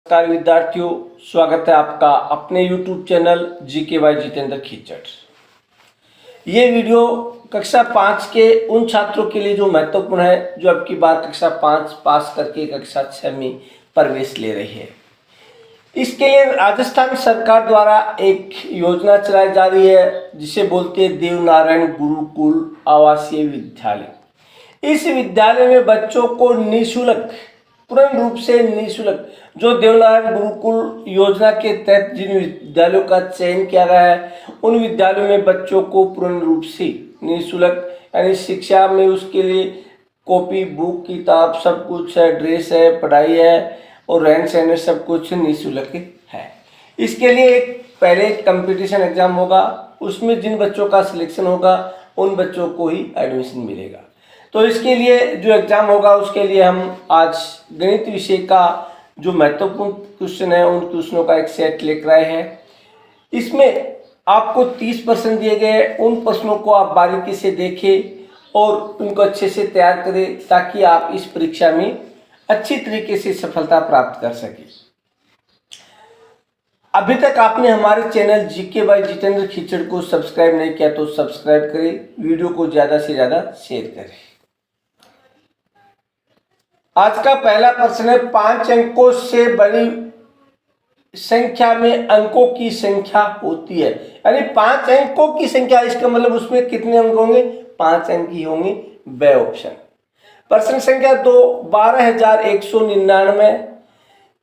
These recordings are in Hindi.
नमस्कार विद्यार्थियों, स्वागत है आपका अपने YouTube channel GK by Jitendra Khichar. ये वीडियो कक्षा 5 के उन छात्रों के लिए जो महत्वपूर्ण है, जो अब की बार कक्षा 5 पास करके कक्षा 6 में प्रवेश ले रही है। इसके लिए राजस्थान सरकार द्वारा एक योजना चलाई जा रही है जिसे बोलते हैं देवनारायण गुरुकुल आवासीय विद्यालय। इस विद्यालय में बच्चों को निःशुल्क, पूर्ण रूप से निःशुल्क, जो देवनारायण गुरुकुल योजना के तहत जिन विद्यालयों का चयन किया गया है उन विद्यालयों में बच्चों को पूर्ण रूप से निःशुल्क यानी शिक्षा में उसके लिए कॉपी, बुक, किताब सब कुछ है, ड्रेस है, पढ़ाई है और रहन सहन सब कुछ निःशुल्क है। इसके लिए एक पहले कंपटीशन एग्जाम होगा, उसमें जिन बच्चों का सिलेक्शन होगा उन बच्चों को ही एडमिशन मिलेगा। तो इसके लिए जो एग्ज़ाम होगा उसके लिए हम आज गणित विषय का जो महत्वपूर्ण क्वेश्चन है उन क्वेश्चनों का एक सेट लेकर आए हैं। इसमें आपको 30 प्रश्न दिए गए, उन प्रश्नों को आप बारीकी से देखें और उनको अच्छे से तैयार करें ताकि आप इस परीक्षा में अच्छी तरीके से सफलता प्राप्त कर सकें। अभी तक आपने हमारे channel GK by Jitendra Khichar को सब्सक्राइब नहीं किया तो सब्सक्राइब करें, वीडियो को ज़्यादा से ज़्यादा शेयर करें। आज का पहला प्रश्न है, 5 अंकों से बड़ी संख्या में अंकों की संख्या होती है। यानी 5 अंकों की संख्या, इसका मतलब उसमें कितने अंक होंगे? 5 अंक ही होंगे, बे ऑप्शन। प्रश्न संख्या 2, 12,199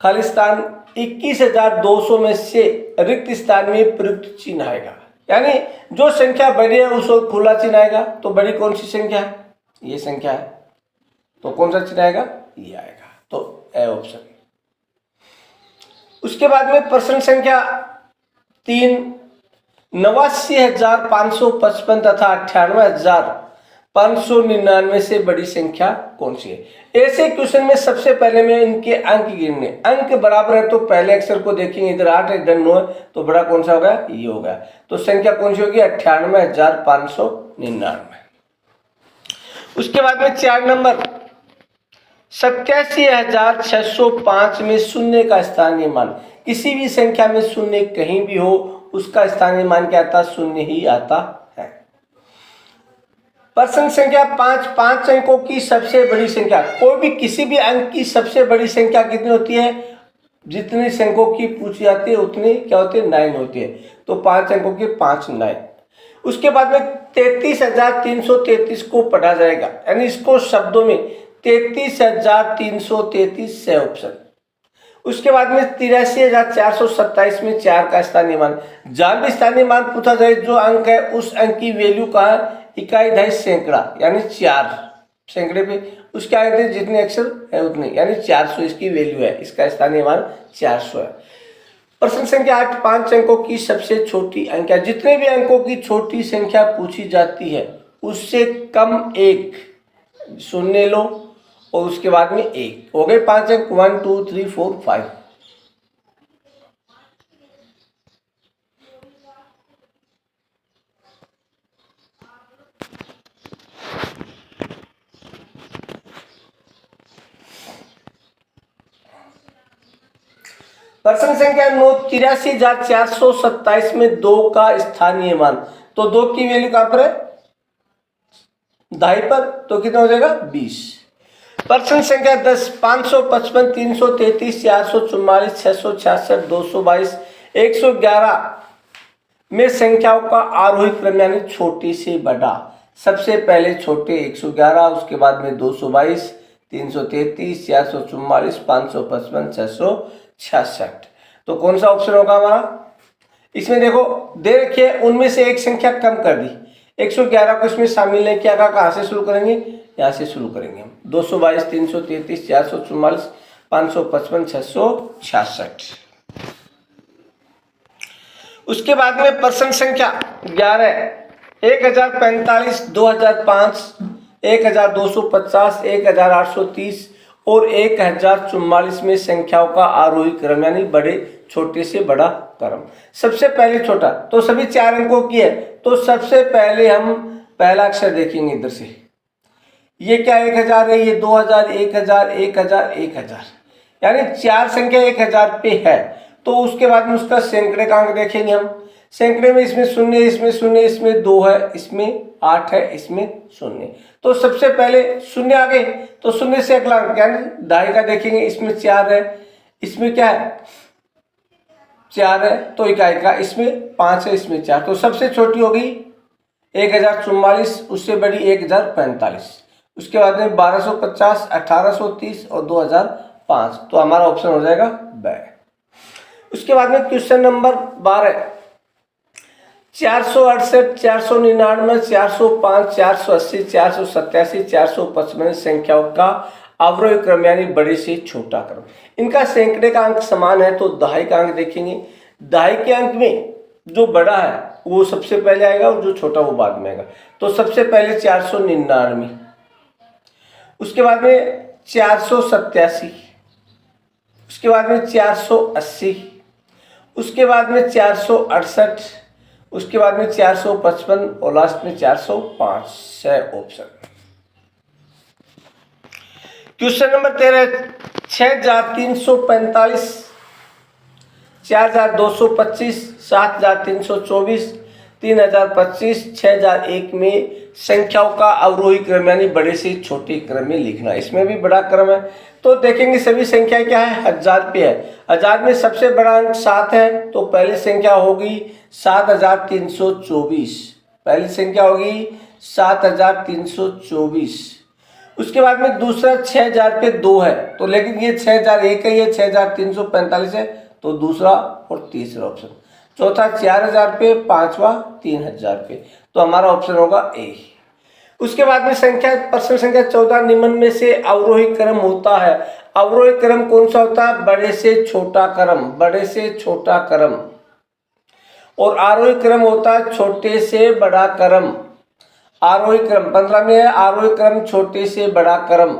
खाली स्थान 21,200 में से रिक्त स्थान में प्रयुक्त चिन्ह आएगा। यानी जो संख्या बड़ी है उसको खुला चिन्ह आएगा। तो बड़ी कौन सी संख्या है? ये संख्या है, तो कौन सा चिन्ह आएगा? ये आएगा, तो ए ऑप्शन। उसके बाद में प्रश्न संख्या 3, 89,555 तथा 98,599 से बड़ी संख्या कौन सी है? ऐसे क्वेश्चन में सबसे पहले में इनके अंक गिनने, अंक बराबर है तो पहले अक्षर को देखेंगे, इधर 8 इधर 9 है तो बड़ा कौन सा होगा? ये होगा। तो संख्या कौन सी होगी? 98,599। उसके बाद में 4 नंबर, 87,605 में शून्य का स्थानीय मान। किसी भी संख्या में शून्य कहीं भी हो उसका स्थानीय मान क्या आता? शून्य ही आता है। प्रश्न संख्या 5, 5 अंकों की सबसे बड़ी संख्या। कोई भी किसी भी अंक की सबसे बड़ी संख्या कितनी होती है? जितनी अंकों की पूछी जाती है उतनी क्या होती है? 9 होती है। तो 5 अंकों की 5 9। उसके बाद में 33,333 को पढ़ा जाएगा, यानी इसको शब्दों में 33,333 से ऑप्शन। उसके बाद में 83,427 में 4 का स्थानीय मान। जहां भी स्थानीय मान पूछा जाए जो अंक है उस अंक की वैल्यू का इकाई दहाई सैकड़ा, यानी 4 सैकड़े पे उसके आगे जितने अक्षर है उतने, यानी 400 इसकी वैल्यू है, इसका स्थानीय मान 400 है। प्रश्न संख्या 8, 5 अंकों की सबसे छोटी अंक। जितने भी अंकों की छोटी संख्या पूछी जाती है उससे कम एक शून्य लो और उसके बाद में 1 हो गए 5 अंक। 1 2 3 4 5। प्रश्न संख्या 9, 83,427 में 2 का स्थानीय मान। तो 2 की वैल्यू कहां पर है? दहाई पर, तो कितना हो जाएगा? 20। प्रश्न संख्या 10, 555, 333, 444, 666, 222, 111 में संख्याओं का आरोही क्रम यानी छोटे से बड़ा। सबसे पहले छोटे 111, उसके बाद में 222, 333, 444, 555, 666। तो कौन सा ऑप्शन होगा हमारा? इसमें देखो दे रखिए, उनमें से एक संख्या कम कर दी, 111 को इसमें शामिल नहीं किया। कहाँ से शुरू करेंगे? यहाँ से शुरू करेंगे हम। 222, 333, 444, 555, 666। उसके बाद में प्रश्न संख्या 11, 1045, 2005, 1250, 1830 और 1044 में संख्याओं का आरोही क्रम यानी बड़े छोटे से बड़ा क्रम। सबसे पहले छोटा, तो सभी 4 अंकों की है, तो सबसे पहले हम पहला अक्षर देखेंगे इधर से। ये क्या 1000 है, ये 2000, 1000, 1000, 1000, यानी 4 संख्या 1000 पे है तो उसके बाद में उसका सैकड़े का अंक देखेंगे हम। सैकड़े में इसमें 0, इसमें 0, इसमें 2 है, इसमें 8 है, इसमें 0। तो सबसे पहले 0 आ गए तो 0 से अगला अंक यानी 2.5 का देखेंगे। इसमें 4 है, इसमें क्या है 4 है तो इकाई का, इसमें 5 है, इसमें 4। तो सबसे छोटी होगी 1044, उससे बड़ी 1045, उसके बाद में 1250, 1830 और 2005। तो हमारा ऑप्शन हो जाएगा ब। उसके बाद में क्वेश्चन नंबर 12, 468, 499, 405, 480, 487, 455 संख्याओं का अवरोही क्रम यानी बड़े से छोटा क्रम। इनका सैकड़े का अंक समान है तो 2.5 का अंक देखेंगे। 2.5 के अंक में जो बड़ा है वो सबसे पहले आएगा और जो छोटा वो बाद में आएगा। तो सबसे पहले 499, उसके बाद में 487, उसके बाद में 480, उसके बाद में 468, उसके बाद में 455 और लास्ट में 405 है ऑप्शन। क्वेश्चन नंबर 13, 6345, 4225, 7324, 3025, 6001 में संख्याओं का अवरोही क्रम यानी बड़े से छोटे क्रम में लिखना। इसमें भी बड़ा क्रम है तो देखेंगे सभी संख्या क्या है 1000 पे है। 1000 में सबसे बड़ा अंक 7 है तो पहली संख्या होगी 7324, पहली संख्या होगी 7324। उसके बाद में दूसरा 6000 पे 2 है तो लेकिन ये 6001 है, ये 6345 है तो दूसरा और तीसरा ऑप्शन। चौथा 4000 पे, पांचवा 3000 पे, तो हमारा ऑप्शन होगा ए। उसके बाद में प्रश्न संख्या 14, निम्न में से अवरोही क्रम होता है। अवरोही क्रम कौन सा होता है? बड़े से छोटा क्रम, बड़े से छोटा क्रम। और आरोही क्रम होता है छोटे से बड़ा क्रम। आरोही क्रम 15 में है, आरोही क्रम छोटे से बड़ा क्रम।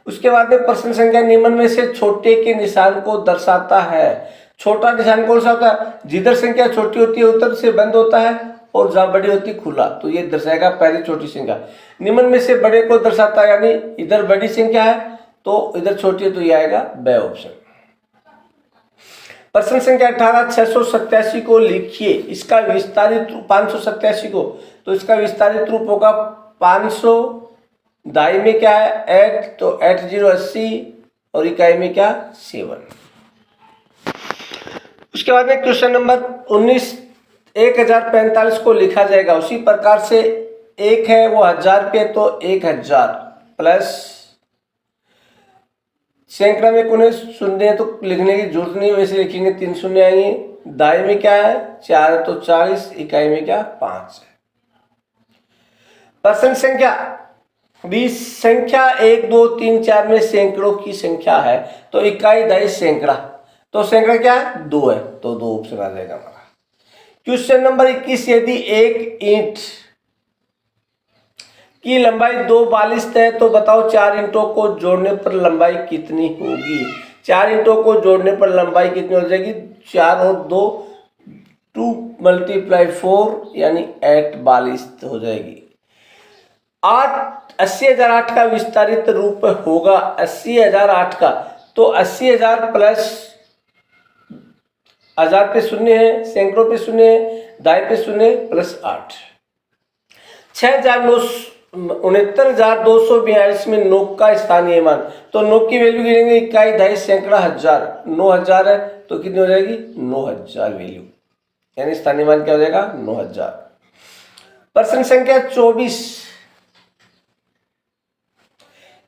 उसके बाद में प्रश्न संख्या निम्न में से छोटे के निशान को दर्शाता है। छोटा निशान कौन सा होता है? जिधर संख्या छोटी होती है उधर से बंद होता है और जहां बड़ी होती है खुला, तो ये दर्शाएगा पहली छोटी संख्या। निम्न में से बड़े को दर्शाता है यानी इधर बड़ी संख्या है तो इधर छोटी है तो ये आएगा ब ऑप्शन। प्रश्न संख्या 18, 687 को लिखिए। इसका विस्तारित 587 को, तो इसका विस्तारित रूप होगा 500, दाई में क्या है 8 तो 8 0 80 और इकाई में क्या 7। उसके बाद में क्वेश्चन नंबर 19, 1045 को लिखा जाएगा। उसी प्रकार से एक है वो 1000 पे तो 1000 प्लस सैकड़ा में कोने शून्य तो लिखने की जरूरत नहीं, वैसे लिखेंगे 3 शून्य आएंगे। दाई में क्या है 4 तो 40, इकाई में क्या 5 है। प्रश्न संख्या 20, संख्या 1 2 3 4 में सैकड़ों की संख्या है तो इकाई दाई सैकड़ा, तो सैकड़ा क्या है 2 है तो 2 ऑप्शन आ जाएगा हमारा। क्वेश्चन नंबर 21, यदि एक ईंट की लंबाई 2 बालिश है तो बताओ 4 ईंटों को जोड़ने पर लंबाई कितनी होगी। 4 ईंटों को जोड़ने पर लंबाई कितनी हो जाएगी? 4 और 2 2 × 4 यानी 8 बालिश हो जाएगी। 80,008 का विस्तारित रूप होगा 80,008 का, तो 80,000 प्लस 1000 पे शून्य है, सैकड़ों पे शून्य है, दाई पे शून्य प्लस 8। 69,242 में नोक का स्थानीय मान, तो नोक की वैल्यू गिनेंगे इकाई दाई सैकड़ा हजार, 9000 है तो कितनी हो जाएगी 9000 वैल्यू, यानी स्थानीय मान क्या हो जाएगा 9000। प्रश्न संख्या 24,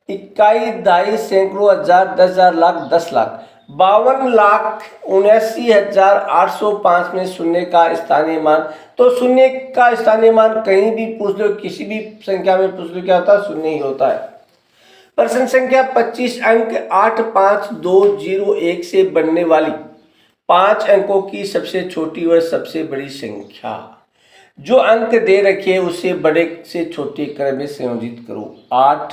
इकाई दाई सैकड़ों हजार 10,000 लाख 10 लाख 52,79,805 में शून्य का स्थानीय मान, तो शून्य का स्थानीय मान कहीं भी पूछ लो, किसी भी संख्या में पूछ लो क्या होता है शून्य ही होता है। प्रश्न संख्या 25, अंक 85201 से बनने वाली 5 अंकों की सबसे छोटी व सबसे बड़ी संख्या। जो अंक दे रखे उसे बड़े से छोटे क्रम में संयोजित करो। 8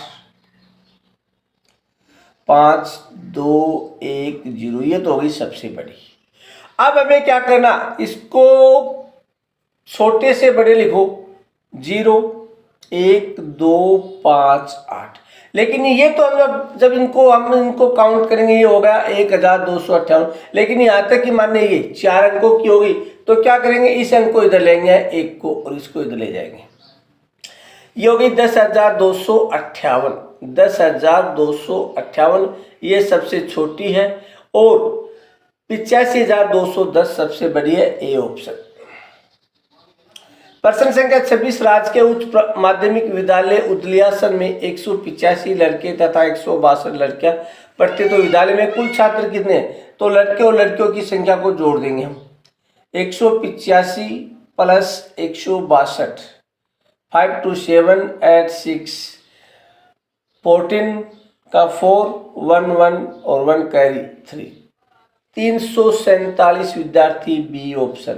5 2 1 0, ये तो होगी सबसे बड़ी। अब हमें क्या करना, इसको छोटे से बड़े लिखो 0 1 2 5 8, लेकिन ये तो हम जब इनको काउंट करेंगे ये होगा 1258। लेकिन यहाँ तक कि मान लीजिए ये 4 अंकों की होगी तो क्या करेंगे, इस अंक को इधर लेंगे 1 को और इसको इधर ले जाएंगे, ये होगी 10,258। 10,258 ये सबसे छोटी है और 85,210 सबसे बड़ी है, ए ऑप्शन। प्रश्न संख्या 26, राज्य के उच्च माध्यमिक विद्यालय उदलियासन में 185 लड़के तथा 162 लड़कियां पढ़ते, तो विद्यालय में कुल छात्र कितने हैं? तो लड़के और लड़कियों की संख्या को जोड़ देंगे हम, 185 प्लस 162, 5 2 7 8 6 14 का 4 1 1 और 1 कैरी 3, 347 विद्यार्थी, बी ऑप्शन।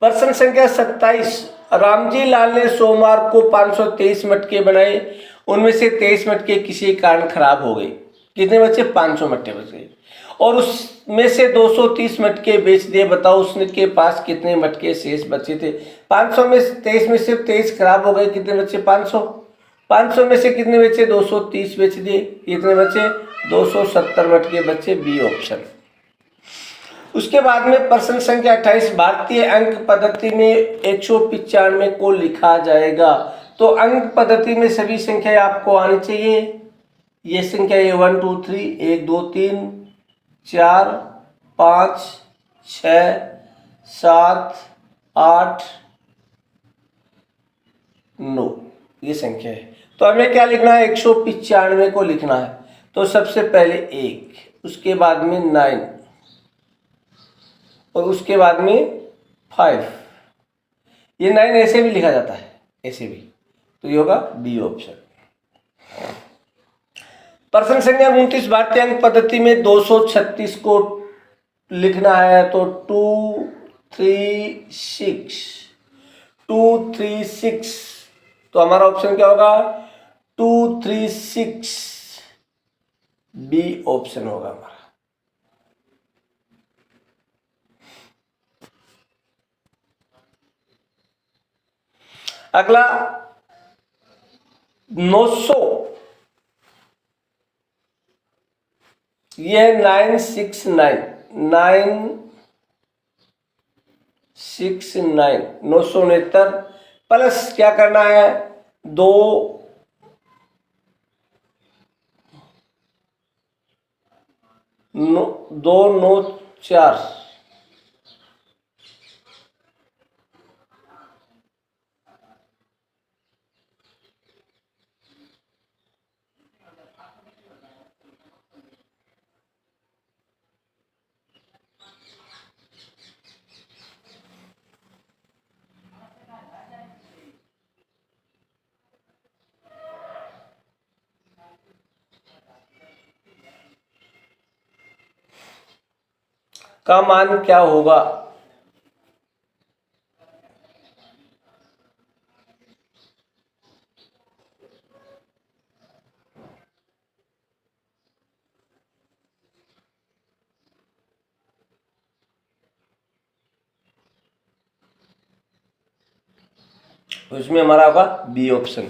प्रश्न संख्या 27, रामजी लाल ने सोमवार को 523 मटके बनाए, उनमें से 23 मटके किसी कारण खराब हो गए, कितने बचे? 500 मटके बच गए, और उसमें से 230 मटके बेच दिए, बताओ उसके पास कितने मटके शेष बचे थे? 500 में 23 में से 23 खराब हो गए, कितने बचे? 500। 500 में से कितने बचे? 230 बेच दिए, कितने बचे? 270 मटके बचे, बी ऑप्शन। उसके बाद में प्रश्न संख्या 28, भारतीय अंक पद्धति में 195 को लिखा जाएगा, तो अंक पद्धति में सभी संख्या आपको आनी चाहिए। ये संख्या है 1 2 3, 1 2 3 4 5 6 7 8 9, ये संख्या है। तो हमें क्या लिखना है? 195 को लिखना है। तो सबसे पहले 1, उसके बाद में 9 और उसके बाद में 5। ये 9 ऐसे भी लिखा जाता है, ऐसे भी, तो ये होगा बी ऑप्शन। प्रश्न संख्या 29, भारतीय अंक पद्धति में 236 को लिखना है, तो 236, तो हमारा ऑप्शन क्या होगा? 236, बी ऑप्शन होगा हमारा। अगला 900, यह 969, 969 प्लस क्या करना है? 2 9 4, का मान क्या होगा? तो इसमें हमारा होगा बी ऑप्शन।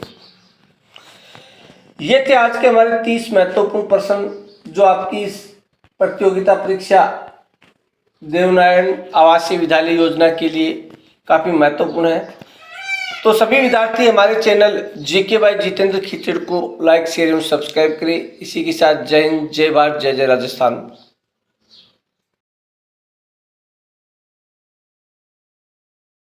ये थे आज के हमारे 30 महत्वपूर्ण प्रश्न जो आपकी इस प्रतियोगिता परीक्षा देवनारायण आवासीय विद्यालय योजना के लिए काफ़ी महत्वपूर्ण है। तो सभी विद्यार्थी हमारे channel GK by Jitendra Khichar को लाइक शेयर एवं सब्सक्राइब करें। इसी के साथ जय हिंद, जय भारत, जय जय राजस्थान।